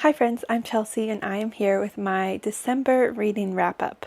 Hi friends, I'm Chelsea and I am here with my December reading wrap-up.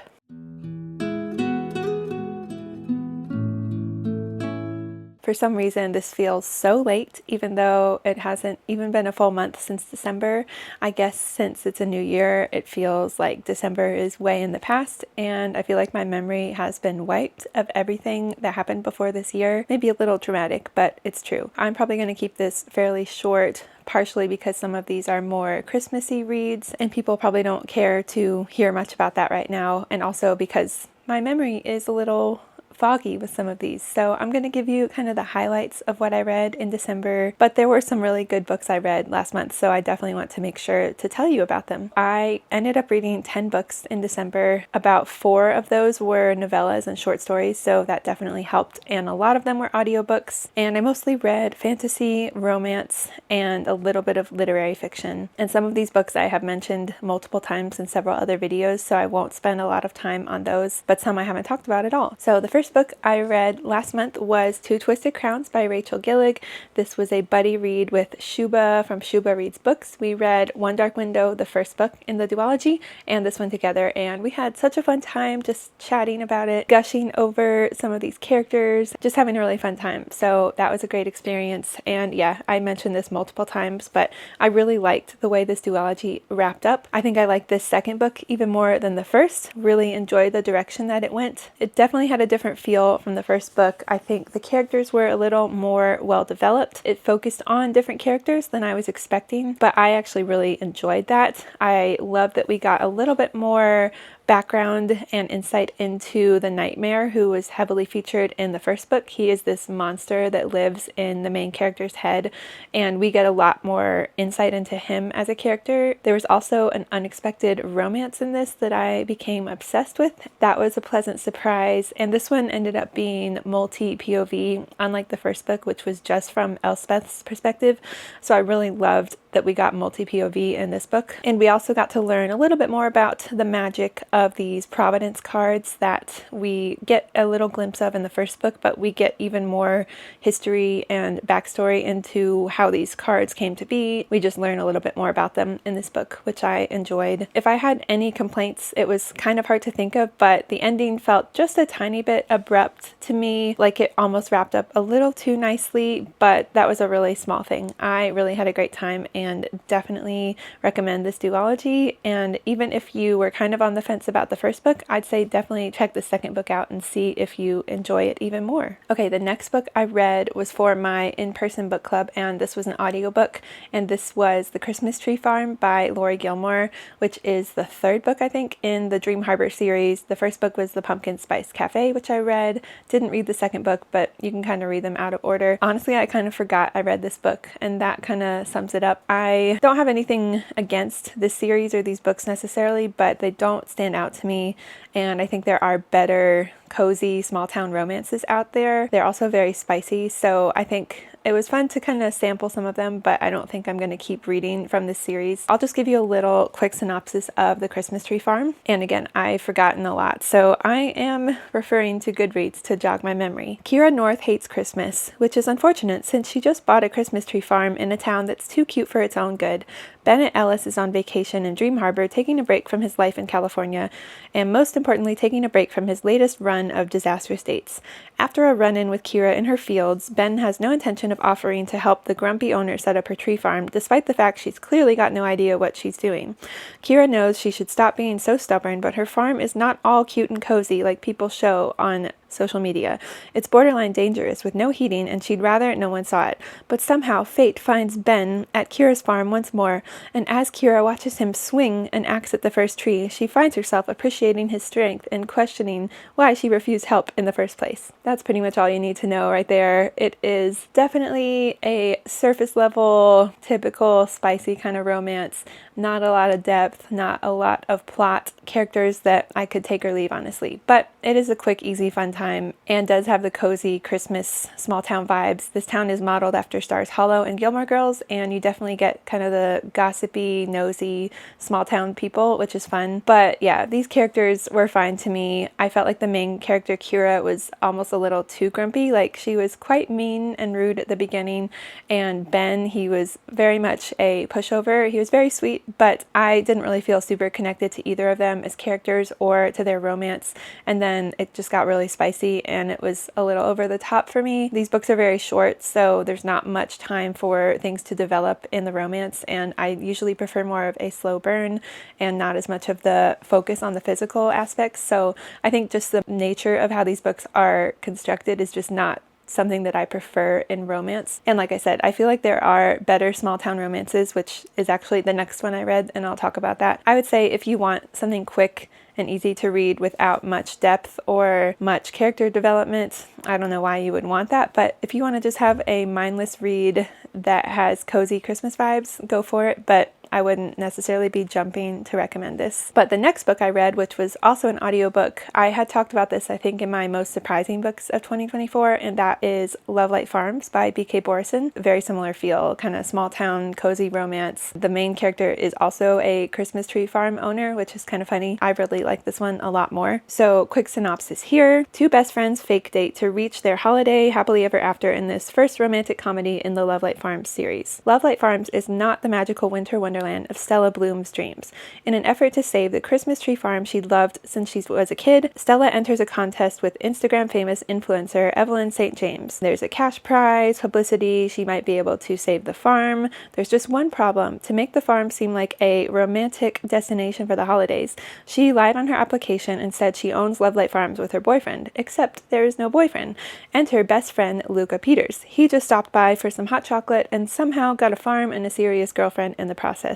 For some reason, this feels so late, even though it hasn't even been a full month since December. I guess since it's a new year, it feels like December is way in the past, and I feel like my memory has been wiped of everything that happened before this year. Maybe a little dramatic, but it's true. I'm probably going to keep this fairly short, partially because some of these are more Christmassy reads, and people probably don't care to hear much about that right now, and also because my memory is a little foggy with some of these. So I'm going to give you kind of the highlights of what I read in December, but there were some really good books I read last month, so I definitely want to make sure to tell you about them. I ended up reading 10 books in December. About 4 of those were novellas and short stories, so that definitely helped, and a lot of them were audiobooks, and I mostly read fantasy, romance, and a little bit of literary fiction. And some of these books I have mentioned multiple times in several other videos, so I won't spend a lot of time on those, but some I haven't talked about at all. So the first book I read last month was Two Twisted Crowns by Rachel Gillig. This was a buddy read with Shuba from Shuba Reads Books. We read One Dark Window, the first book in the duology, and this one together, and we had such a fun time just chatting about it, gushing over some of these characters, just having a really fun time. So that was a great experience, and yeah, I mentioned this multiple times, but I really liked the way this duology wrapped up. I think I liked this second book even more than the first. Really enjoyed the direction that it went. It definitely had a different feel from the first book. I think the characters were a little more well developed. It focused on different characters than I was expecting, but I actually really enjoyed that. I love that we got a little bit more background and insight into the nightmare who was heavily featured in the first book. He is this monster that lives in the main character's head, and we get a lot more insight into him as a character. There was also an unexpected romance in this that I became obsessed with. That was a pleasant surprise, and this one ended up being multi-POV, unlike the first book, which was just from Elspeth's perspective. So I really loved that we got multi-POV in this book. And we also got to learn a little bit more about the magic of these Providence cards that we get a little glimpse of in the first book, but we get even more history and backstory into how these cards came to be. We just learn a little bit more about them in this book, which I enjoyed. If I had any complaints, it was kind of hard to think of, but the ending felt just a tiny bit abrupt to me, like it almost wrapped up a little too nicely, but that was a really small thing. I really had a great time and definitely recommend this duology, and even if you were kind of on the fence about the first book, I'd say definitely check the second book out and see if you enjoy it even more. Okay, the next book I read was for my in-person book club, and this was an audiobook, and this was The Christmas Tree Farm by Lori Gilmore, which is the third book I think in the Dream Harbor series. The first book was The Pumpkin Spice Cafe, which I read. Didn't read the second book, but you can kind of read them out of order. Honestly, I kind of forgot I read this book, and that kind of sums it up. I don't have anything against this series or these books necessarily, but they don't stand out to me, and I think there are better cozy small town romances out there. They're also very spicy, so I think it was fun to kind of sample some of them, but I don't think I'm going to keep reading from this series. I'll just give you a little quick synopsis of The Christmas Tree Farm. And again, I've forgotten a lot, so I am referring to Goodreads to jog my memory. Kira North hates Christmas, which is unfortunate since she just bought a Christmas tree farm in a town that's too cute for its own good. Bennett Ellis is on vacation in Dream Harbor, taking a break from his life in California, and most importantly, taking a break from his latest run of disastrous dates. After a run-in with Kira in her fields, Ben has no intention of offering to help the grumpy owner set up her tree farm, despite the fact she's clearly got no idea what she's doing. Kira knows she should stop being so stubborn, but her farm is not all cute and cozy like people show on social media. It's borderline dangerous with no heating, and she'd rather no one saw it. But somehow fate finds Ben at Kira's farm once more, and as Kira watches him swing an axe at the first tree, she finds herself appreciating his strength and questioning why she refused help in the first place. That's pretty much all you need to know right there. It is definitely a surface level, typical spicy kind of romance. Not a lot of depth, not a lot of plot, characters that I could take or leave, honestly. But it is a quick, easy, fun time time and does have the cozy Christmas small town vibes. This town is modeled after Stars Hollow and Gilmore Girls, and you definitely get kind of the gossipy, nosy, small town people, which is fun. But yeah, these characters were fine to me. I felt like the main character, Kira, was almost a little too grumpy. Like, she was quite mean and rude at the beginning, and Ben, he was very much a pushover. He was very sweet, but I didn't really feel super connected to either of them as characters or to their romance. And then it just got really spicy and it was a little over the top for me. These books are very short, so there's not much time for things to develop in the romance, and I usually prefer more of a slow burn and not as much of the focus on the physical aspects. So I think just the nature of how these books are constructed is just not something that I prefer in romance. And like I said, I feel like there are better small town romances, which is actually the next one I read, and I'll talk about that. I would say if you want something quick and easy to read without much depth or much character development, I don't know why you would want that, but if you want to just have a mindless read that has cozy Christmas vibes, go for it. But I wouldn't necessarily be jumping to recommend this. But the next book I read, which was also an audiobook, I had talked about this, I think, in my most surprising books of 2024, and that is Lovelight Farms by B.K. Borison. Very similar feel, kind of small town, cozy romance. The main character is also a Christmas tree farm owner, which is kind of funny. I really like this one a lot more. So quick synopsis here. Two best friends fake date to reach their holiday happily ever after in this first romantic comedy in the Lovelight Farms series. Lovelight Farms is not the magical winter wonderland of Stella Bloom's dreams. In an effort to save the Christmas tree farm she loved since she was a kid, Stella enters a contest with Instagram famous influencer Evelyn St. James. There's a cash prize, publicity, she might be able to save the farm. There's just one problem: to make the farm seem like a romantic destination for the holidays, she lied on her application and said she owns Lovelight Farms with her boyfriend, except there is no boyfriend. Enter best friend Luca Peters. He just stopped by for some hot chocolate and somehow got a farm and a serious girlfriend in the process.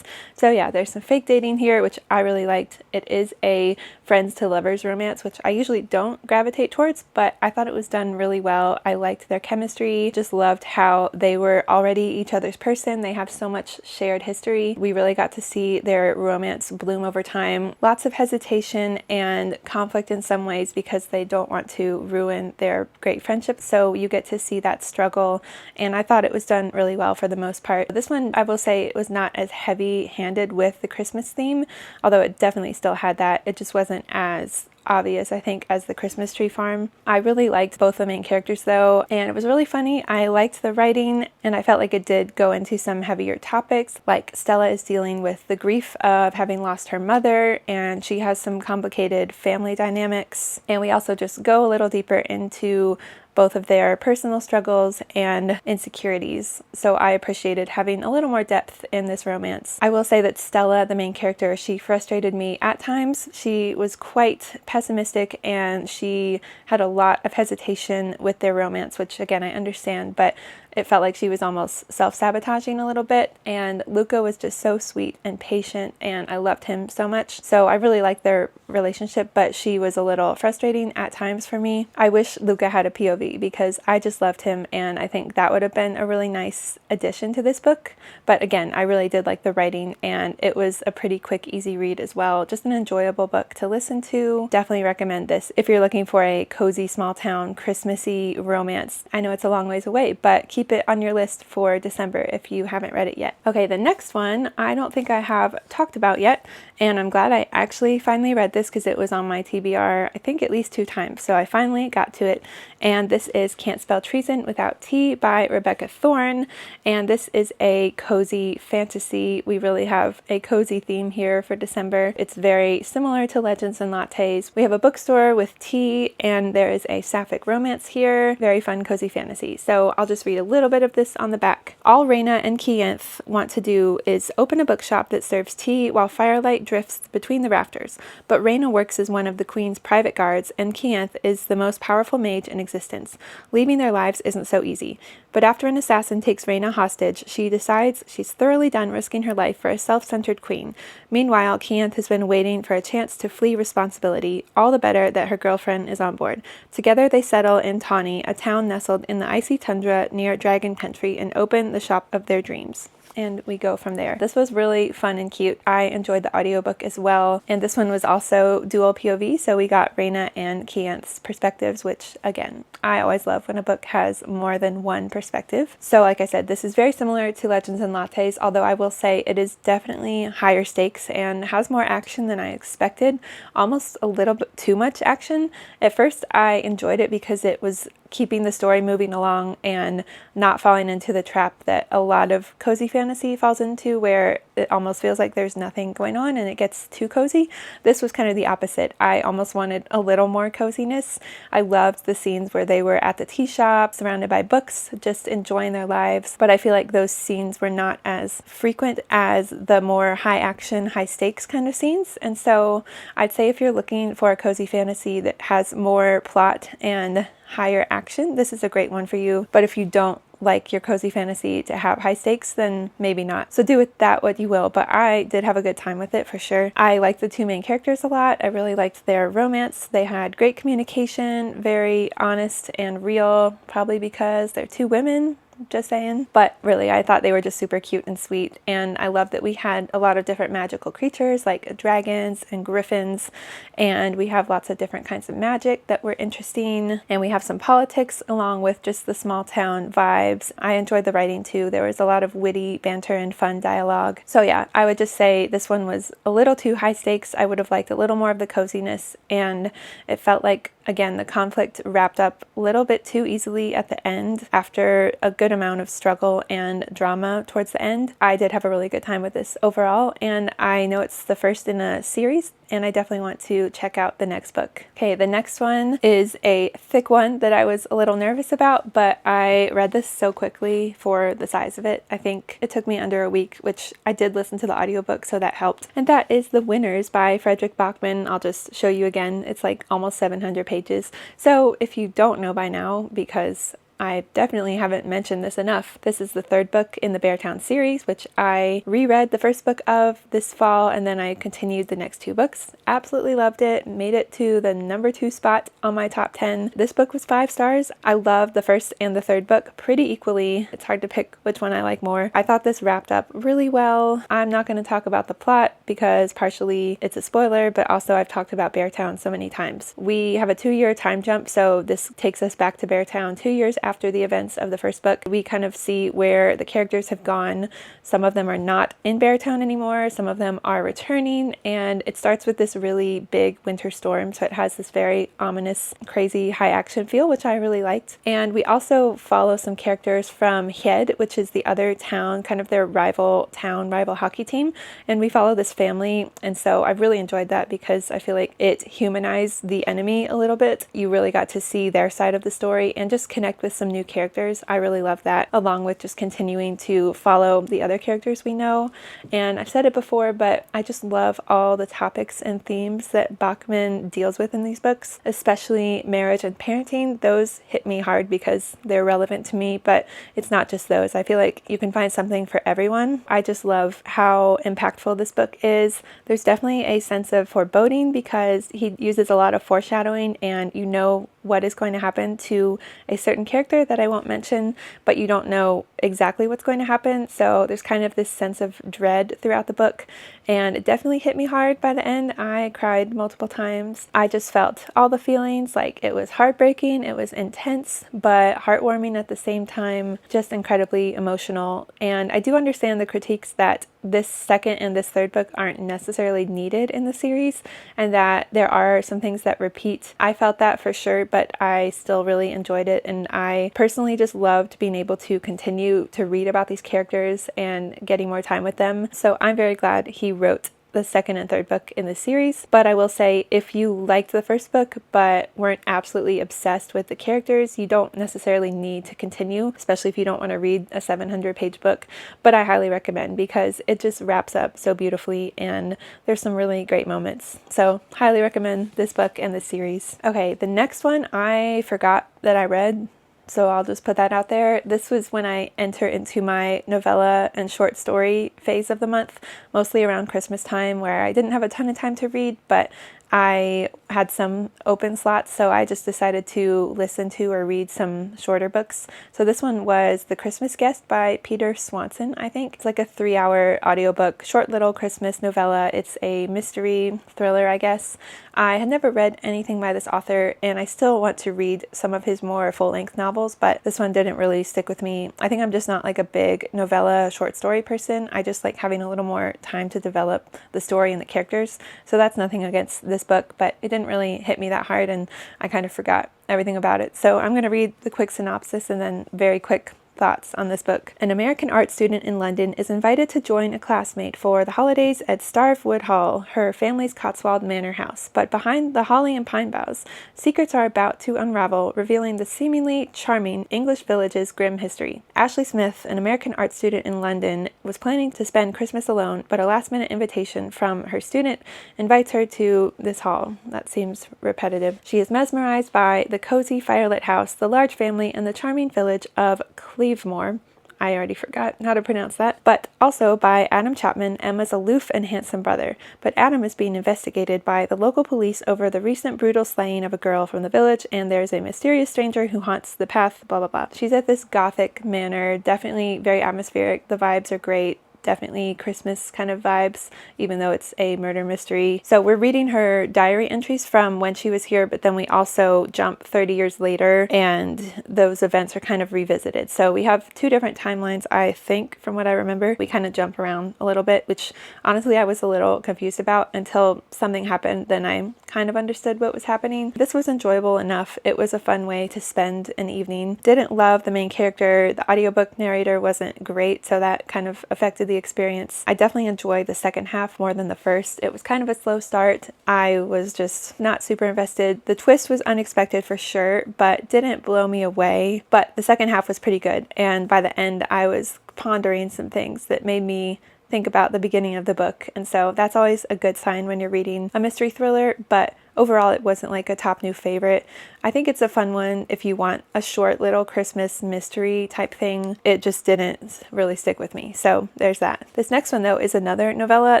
So yeah, there's some fake dating here, which I really liked. It is a friends to lovers romance, which I usually don't gravitate towards, but I thought it was done really well. I liked their chemistry, just loved how they were already each other's person. They have so much shared history. We really got to see their romance bloom over time. Lots of hesitation and conflict in some ways because they don't want to ruin their great friendship. So you get to see that struggle, and I thought it was done really well for the most part. This one, I will say, it was not as heavy-handed with the Christmas theme, although it definitely still had that. It just wasn't as obvious, I think, as the Christmas tree farm. I really liked both the main characters though, and it was really funny. I liked the writing, and I felt like it did go into some heavier topics, like Stella is dealing with the grief of having lost her mother, and she has some complicated family dynamics, and we also just go a little deeper into both of their personal struggles and insecurities. So I appreciated having a little more depth in this romance. I will say that Stella, the main character, she frustrated me at times. She was quite pessimistic and she had a lot of hesitation with their romance, which again, I understand, but it felt like she was almost self-sabotaging a little bit, and Luca was just so sweet and patient, and I loved him so much. So I really liked their relationship, but she was a little frustrating at times for me. I wish Luca had a POV because I just loved him, and I think that would have been a really nice addition to this book. But again, I really did like the writing, and it was a pretty quick, easy read as well. Just an enjoyable book to listen to. Definitely recommend this if you're looking for a cozy, small town, Christmassy romance. I know it's a long ways away, but keep it on your list for December if you haven't read it yet. Okay, the next one I don't think I have talked about yet, and I'm glad I actually finally read this because it was on my TBR I think at least 2 times, so I finally got to it. And this is Can't Spell Treason Without T by Rebecca Thorne, and this is a cozy fantasy. We really have a cozy theme here for December. It's very similar to Legends and Lattes. We have a bookstore with tea, and there is a sapphic romance here. Very fun, cozy fantasy. So I'll just read a little bit of this on the back. All Raina and Kianth want to do is open a bookshop that serves tea while firelight drifts between the rafters. But Raina works as one of the queen's private guards, and Kianth is the most powerful mage in existence. Leaving their lives isn't so easy. But after an assassin takes Raina hostage, she decides she's thoroughly done risking her life for a self-centered queen. Meanwhile, Kianth has been waiting for a chance to flee responsibility, all the better that her girlfriend is on board. Together they settle in Tawny, a town nestled in the icy tundra near Dragon Country, and open the shop of their dreams. and we go from there. This was really fun and cute. I enjoyed the audiobook as well, and this one was also dual POV, so we got Reina and Kianth's perspectives, which again, I always love when a book has more than one perspective. So like I said, this is very similar to Legends and Lattes, although I will say it is definitely higher stakes and has more action than I expected, almost a little bit too much action. At first I enjoyed it because it was keeping the story moving along and not falling into the trap that a lot of cozy fantasy falls into, where it almost feels like there's nothing going on and it gets too cozy. This was kind of the opposite. I almost wanted a little more coziness. I loved the scenes where they were at the tea shop, surrounded by books, just enjoying their lives. But I feel like those scenes were not as frequent as the more high action, high stakes kind of scenes. And so I'd say if you're looking for a cozy fantasy that has more plot and higher action, this is a great one for you. But if you don't like your cozy fantasy to have high stakes, then maybe not. So do with that what you will, but I did have a good time with it for sure. I liked the two main characters a lot. I really liked their romance. They had great communication, very honest and real, probably because they're two women. Just saying. But really, I thought they were just super cute and sweet, and I love that we had a lot of different magical creatures like dragons and griffins, and we have lots of different kinds of magic that were interesting, and we have some politics along with just the small town vibes. I enjoyed the writing too. There was a lot of witty banter and fun dialogue. So yeah, I would just say this one was a little too high stakes. I would have liked a little more of the coziness, and it felt like, again, the conflict wrapped up a little bit too easily at the end after a good amount of struggle and drama towards the end. I did have a really good time with this overall, and I know it's the first in a series, and I definitely want to check out the next book. Okay, the next one is a thick one that I was a little nervous about, but I read this so quickly for the size of it. I think it took me under a week, which I did listen to the audiobook, so that helped. And that is The Winners by Frederick Bachman. I'll just show you again. It's like almost 700 pages. So if you don't know by now, because I definitely haven't mentioned this enough, this is the third book in the Beartown series, which I reread the first book of this fall, and then I continued the next two books. Absolutely loved it. Made it to the number 2 spot on my top 10. This book was 5 stars. I loved the first and the third book pretty equally. It's hard to pick which one I like more. I thought this wrapped up really well. I'm not going to talk about the plot because partially it's a spoiler, but also I've talked about Beartown so many times. We have a 2-year time jump, so this takes us back to Beartown 2 years after the events of the first book. We kind of see where the characters have gone. Some of them are not in Beartown anymore. Some of them are returning, and it starts with this really big winter storm, so it has this very ominous, crazy, high action feel, which I really liked. And we also follow some characters from Hed, which is the other town, kind of their rival hockey team, and we follow this family, and so I really enjoyed that because I feel like it humanized the enemy a little bit. You really got to see their side of the story and just connect with some new characters. I really love that, along with just continuing to follow the other characters we know. And I've said it before, but I just love all the topics and themes that Bachman deals with in these books, especially marriage and parenting. Those hit me hard because they're relevant to me, but it's not just those. I feel like you can find something for everyone. I just love how impactful this book is. There's definitely a sense of foreboding because he uses a lot of foreshadowing, and you know what is going to happen to a certain character that I won't mention, but you don't know exactly what's going to happen. So there's kind of this sense of dread throughout the book, and it definitely hit me hard by the end. I cried multiple times. I just felt all the feelings. Like, it was heartbreaking, it was intense, but heartwarming at the same time, just incredibly emotional. And I do understand the critiques that this second and this third book aren't necessarily needed in the series, and that there are some things that repeat. I felt that for sure, but I still really enjoyed it, and I personally just loved being able to continue to read about these characters and getting more time with them. So I'm very glad he wrote the second and third book in the series. But I will say, if you liked the first book but weren't absolutely obsessed with the characters, you don't necessarily need to continue, especially if you don't want to read a 700-page book. But I highly recommend, because it just wraps up so beautifully and there's some really great moments. So highly recommend this book and this series. Okay, the next one I forgot that I read, so I'll just put that out there. This was when I enter into my novella and short story phase of the month, mostly around Christmas time, where I didn't have a ton of time to read, but I had some open slots, so I just decided to listen to or read some shorter books. So this one was The Christmas Guest by Peter Swanson, I think. It's like a 3-hour audiobook, short little Christmas novella. It's a mystery thriller, I guess. I had never read anything by this author, and I still want to read some of his more full-length novels, but this one didn't really stick with me. I think I'm just not like a big novella short story person. I just like having a little more time to develop the story and the characters. So that's nothing against this book, but it didn't really hit me that hard, and I kind of forgot everything about it. So I'm going to read the quick synopsis and then very quick thoughts on this book. An American art student in London is invited to join a classmate for the holidays at Starwood Hall, her family's Cotswold manor house. But behind the holly and pine boughs, secrets are about to unravel, revealing the seemingly charming English village's grim history. Ashley Smith, an American art student in London, was planning to spend Christmas alone, but a last-minute invitation from her student invites her to this hall. That seems repetitive. She is mesmerized by the cozy firelit house, the large family, and the charming village of Cleavemore. I already forgot how to pronounce that. But also by Adam Chapman, Emma's aloof and handsome brother. But Adam is being investigated by the local police over the recent brutal slaying of a girl from the village, and there's a mysterious stranger who haunts the path, blah, blah, blah. She's at this gothic manor, definitely very atmospheric. The vibes are great. Definitely Christmas kind of vibes, even though it's a murder mystery. So we're reading her diary entries from when she was here, but then we also jump 30 years later, and those events are kind of revisited. So we have 2 different timelines, I think, from what I remember. We kind of jump around a little bit, which honestly I was a little confused about until something happened. Then I kind of understood what was happening. This was enjoyable enough. It was a fun way to spend an evening. Didn't love the main character. The audiobook narrator wasn't great, so that kind of affected the experience. I definitely enjoyed the second half more than the first. It was kind of a slow start. I was just not super invested. The twist was unexpected for sure, but didn't blow me away. But the second half was pretty good, and by the end I was pondering some things that made me think about the beginning of the book, and so that's always a good sign when you're reading a mystery thriller. But overall, it wasn't like a top new favorite. I think it's a fun one if you want a short little Christmas mystery type thing. It just didn't really stick with me. So there's that. This next one, though, is another novella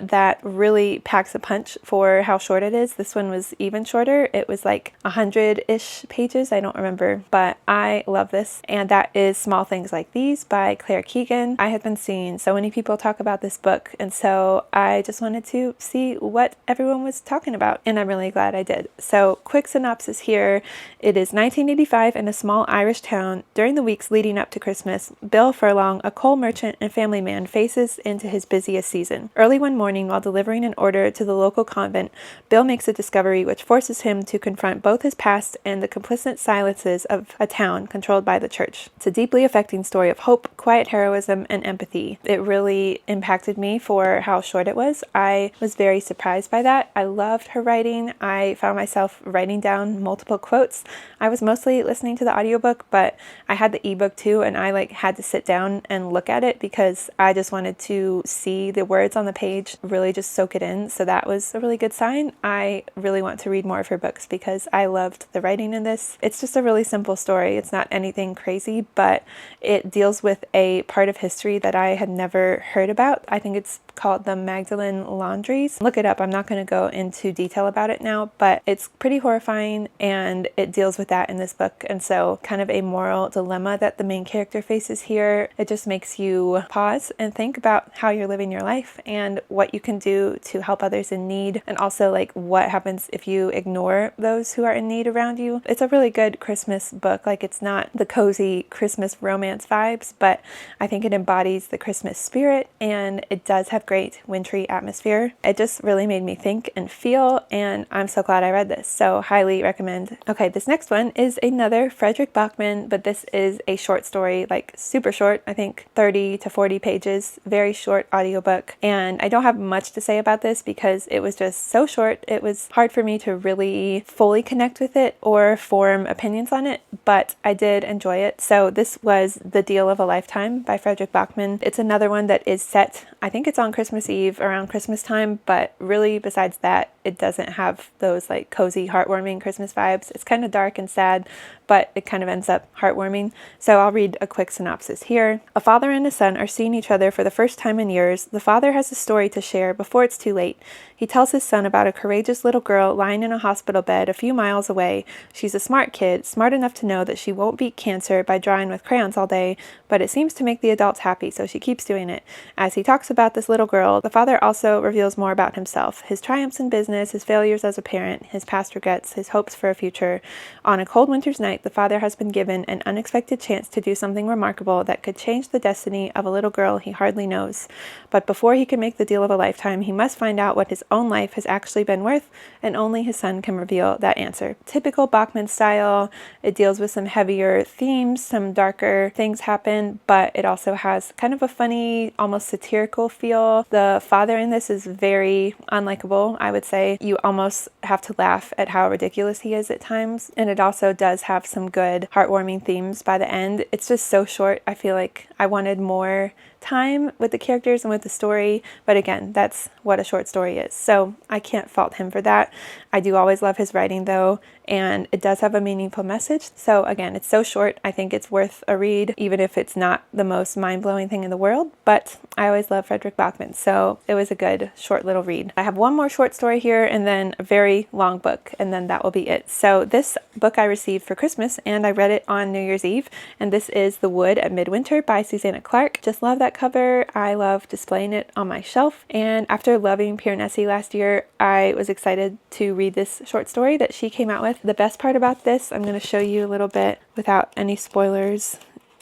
that really packs a punch for how short it is. This one was even shorter. It was like 100-ish pages. I don't remember, but I love this. And that is Small Things Like These by Claire Keegan. I have been seeing so many people talk about this book, and so I just wanted to see what everyone was talking about, and I'm really glad I did. So quick synopsis here. It is 1985 in a small Irish town. During the weeks leading up to Christmas, Bill Furlong, a coal merchant and family man, faces into his busiest season. Early one morning, while delivering an order to the local convent, Bill makes a discovery which forces him to confront both his past and the complicit silences of a town controlled by the church. It's a deeply affecting story of hope, quiet heroism, and empathy. It really impacted me for how short it was. I was very surprised by that. I loved her writing. I found myself writing down multiple quotes. I was mostly listening to the audiobook, but I had the ebook too, and I had to sit down and look at it because I just wanted to see the words on the page, really just soak it in. So that was a really good sign. I really want to read more of her books because I loved the writing in this. It's just a really simple story. It's not anything crazy, but it deals with a part of history that I had never heard about. I think it's called the Magdalen Laundries. Look it up. I'm not going to go into detail about it now, but it's pretty horrifying, and it deals with that in this book. And so kind of a moral dilemma that the main character faces here. It just makes you pause and think about how you're living your life and what you can do to help others in need, and also like what happens if you ignore those who are in need around you. It's a really good Christmas book. Like, it's not the cozy Christmas romance vibes, but I think it embodies the Christmas spirit, and it does have great wintry atmosphere. It just really made me think and feel, and I'm so glad I read this. So highly recommend. Okay, this next one is another Frederick Bachman, but this is a short story, like super short, I think 30 to 40 pages, very short audiobook. And I don't have much to say about this because it was just so short. It was hard for me to really fully connect with it or form opinions on it, but I did enjoy it. So this was The Deal of a Lifetime by Frederick Bachman. It's another one that is set, I think it's on Christmas Eve, around Christmas time, but really besides that, it doesn't have those like cozy, heartwarming Christmas vibes. It's kind of dark and sad, but it kind of ends up heartwarming. So I'll read a quick synopsis here. A father and a son are seeing each other for the first time in years. The father has a story to share before it's too late. He tells his son about a courageous little girl lying in a hospital bed a few miles away. She's a smart kid, smart enough to know that she won't beat cancer by drawing with crayons all day, but it seems to make the adults happy, so she keeps doing it. As he talks about this little girl, the father also reveals more about himself, his triumphs in business, his failures as a parent, his past regrets, his hopes for a future. On a cold winter's night, the father has been given an unexpected chance to do something remarkable that could change the destiny of a little girl he hardly knows. But before he can make the deal of a lifetime, he must find out what his own life has actually been worth, and only his son can reveal that answer. Typical Bachman style. It deals with some heavier themes, some darker things happen, but it also has kind of a funny, almost satirical feel. The father in this is very unlikable, I would say. You almost have to laugh at how ridiculous he is at times, and it also does have some good, heartwarming themes by the end. It's just so short. I feel like I wanted more time with the characters and with the story, but again, that's what a short story is, so I can't fault him for that. I do always love his writing though, and it does have a meaningful message. So again, it's so short, I think it's worth a read, even if it's not the most mind-blowing thing in the world, but I always love Frederick Bachman, so it was a good short little read. I have one more short story here and then a very long book, and then that will be it. So this book I received for Christmas, and I read it on New Year's Eve, and this is The Wood at Midwinter by Susanna Clark. Just love that cover. I love displaying it on my shelf, and after loving Piranesi last year, I was excited to read this short story that she came out with. The best part about this, I'm going to show you a little bit without any spoilers.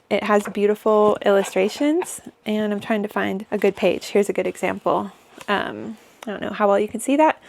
It has beautiful illustrations, and I'm trying to find a good page. Here's a good example. I don't know how well you can see that.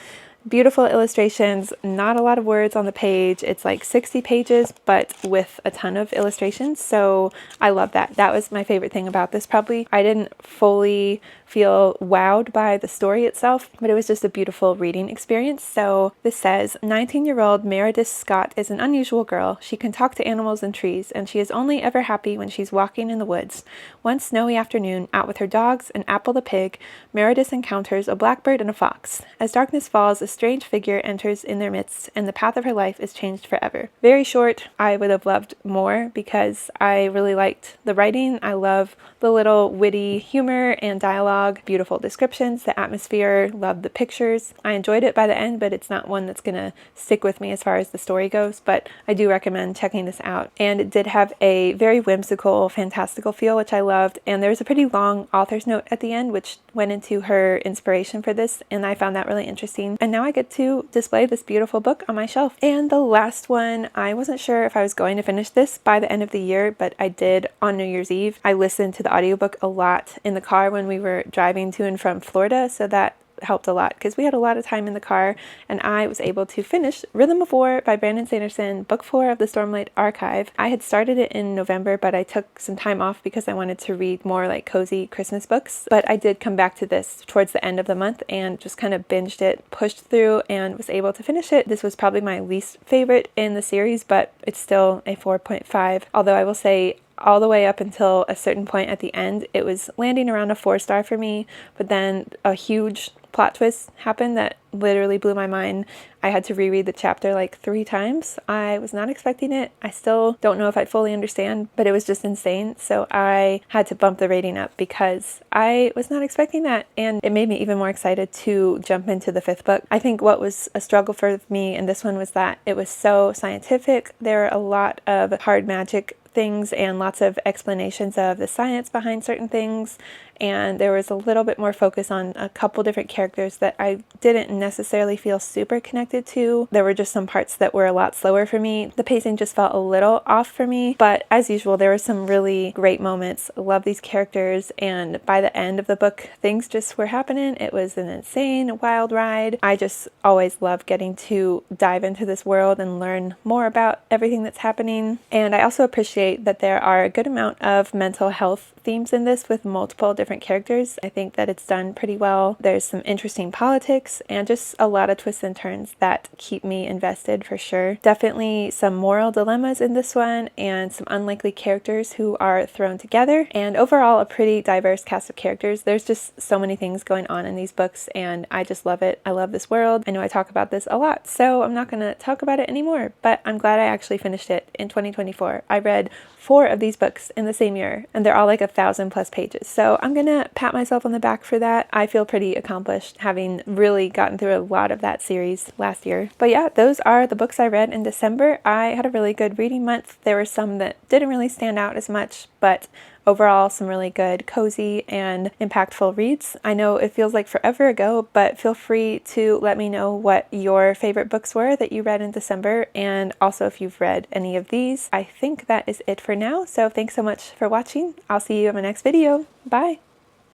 Beautiful illustrations, not a lot of words on the page. It's like 60 pages, but with a ton of illustrations. So I love that. That was my favorite thing about this probably. I didn't fully feel wowed by the story itself, but it was just a beautiful reading experience. So this says, 19-year-old Meredith Scott is an unusual girl. She can talk to animals and trees, and she is only ever happy when she's walking in the woods. One snowy afternoon, out with her dogs and Apple the pig, Meredith encounters a blackbird and a fox. As darkness falls, a strange figure enters in their midst, and the path of her life is changed forever. Very short. I would have loved more because I really liked the writing. I love the little witty humor and dialogue, beautiful descriptions, the atmosphere, love the pictures. I enjoyed it by the end, but it's not one that's gonna stick with me as far as the story goes, but I do recommend checking this out. And it did have a very whimsical, fantastical feel, which I loved, and there's a pretty long author's note at the end, which went into her inspiration for this, and I found that really interesting. And now I get to display this beautiful book on my shelf. And the last one, I wasn't sure if I was going to finish this by the end of the year, but I did on New Year's Eve. I listened to the audiobook a lot in the car when we were driving to and from Florida, so that helped a lot because we had a lot of time in the car, and I was able to finish Rhythm of War by Brandon Sanderson, book 4 of the Stormlight Archive. I had started it in November, but I took some time off because I wanted to read more like cozy Christmas books, but I did come back to this towards the end of the month and just kind of binged it, pushed through, and was able to finish it. This was probably my least favorite in the series, but it's still a 4.5, although I will say all the way up until a certain point at the end, it was landing around a 4-star for me, but then a huge plot twist happened that literally blew my mind. I had to reread the chapter like 3 times. I was not expecting it. I still don't know if I fully understand, but it was just insane. So I had to bump the rating up because I was not expecting that, and it made me even more excited to jump into the 5th book. I think what was a struggle for me in this one was that it was so scientific. There were a lot of hard magic things and lots of explanations of the science behind certain things, and there was a little bit more focus on a couple different characters that I didn't necessarily feel super connected to. There were just some parts that were a lot slower for me. The pacing just felt a little off for me, but as usual, there were some really great moments. I love these characters, and by the end of the book, things just were happening. It was an insane, wild ride. I just always love getting to dive into this world and learn more about everything that's happening, and I also appreciate that there are a good amount of mental health themes in this with multiple different different characters. I think that it's done pretty well. There's some interesting politics and just a lot of twists and turns that keep me invested for sure. Definitely some moral dilemmas in this one and some unlikely characters who are thrown together, and overall a pretty diverse cast of characters. There's just so many things going on in these books and I just love it. I love this world. I know I talk about this a lot, so I'm not going to talk about it anymore, but I'm glad I actually finished it in 2024. I read 4 of these books in the same year and they're all like 1,000+ pages. So I'm gonna pat myself on the back for that. I feel pretty accomplished having really gotten through a lot of that series last year. But yeah, those are the books I read in December. I had a really good reading month. There were some that didn't really stand out as much, but overall, some really good, cozy, and impactful reads. I know it feels like forever ago, but feel free to let me know what your favorite books were that you read in December, and also if you've read any of these. I think that is it for now, so thanks so much for watching. I'll see you in my next video. Bye!